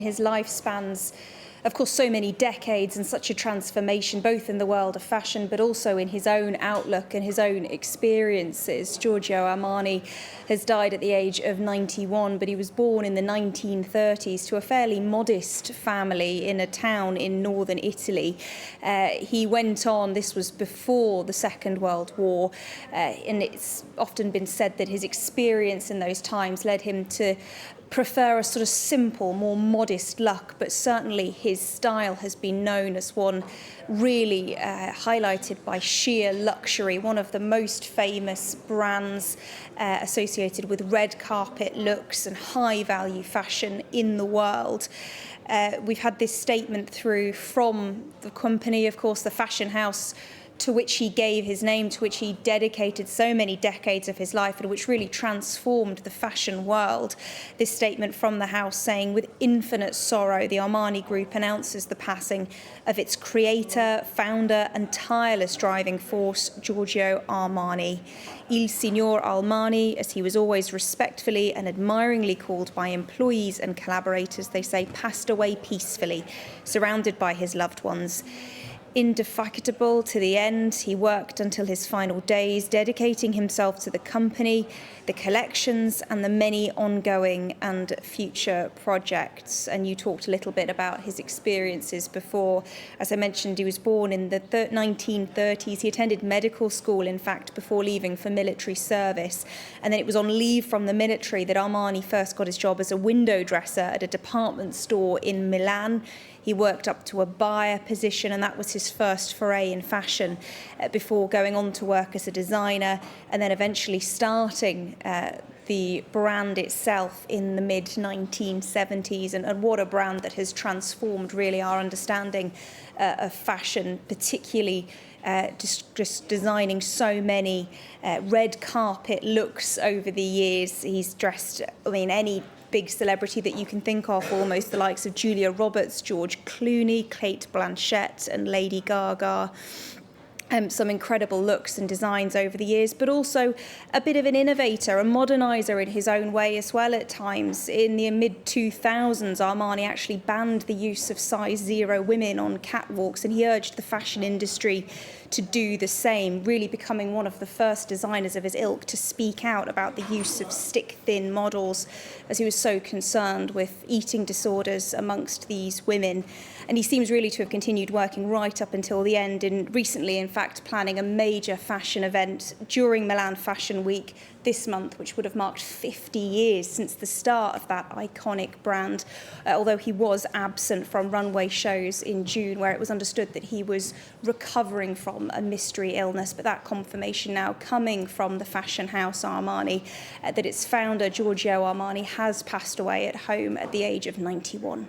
His life spans, of course, so many decades and such a transformation, both in the world of fashion, but also in his own outlook and his own experiences. Giorgio Armani has died at the age of 91, but he was born in the 1930s to a fairly modest family in a town in northern Italy. He went on, this was before the Second World War, and it's often been said that his experience in those times led him to prefer a sort of simple, more modest look, but certainly his style has been known as one really highlighted by sheer luxury, one of the most famous brands associated with red carpet looks and high value fashion in the world. We've had this statement through from the company, of course, the fashion house to which he gave his name, to which he dedicated so many decades of his life, and which really transformed the fashion world. This statement from the house saying, "With infinite sorrow, the Armani Group announces the passing of its creator, founder and tireless driving force, Giorgio Armani. Il Signor Armani," as he was always respectfully and admiringly called by employees and collaborators, they say, passed away peacefully, surrounded by his loved ones. Indefatigable to the end, he worked until his final days, dedicating himself to the company, the collections, and the many ongoing and future projects. And you talked a little bit about his experiences before. As I mentioned, he was born in the 1930s. He attended medical school, in fact, before leaving for military service. And then it was on leave from the military that Armani first got his job as a window dresser at a department store in Milan. He worked up to a buyer position, and that was his first foray in fashion before going on to work as a designer and then eventually starting the brand itself in the mid-1970s. And what a brand that has transformed really our understanding of fashion, particularly just designing so many red carpet looks over the years. He's dressed, any big celebrity that you can think of, almost the likes of Julia Roberts, George Clooney, Cate Blanchett and Lady Gaga. Some incredible looks and designs over the years, but also a bit of an innovator, a modernizer in his own way as well at times. In the mid-2000s, Armani actually banned the use of size 0 women on catwalks, and he urged the fashion industry to do the same, really becoming one of the first designers of his ilk to speak out about the use of stick-thin models, as he was so concerned with eating disorders amongst these women. And he seems really to have continued working right up until the end, and recently, in fact, planning a major fashion event during Milan Fashion Week this month, which would have marked 50 years since the start of that iconic brand, although he was absent from runway shows in June, where it was understood that he was recovering from a mystery illness. But that confirmation now coming from the fashion house Armani, that its founder, Giorgio Armani, has passed away at home at the age of 91.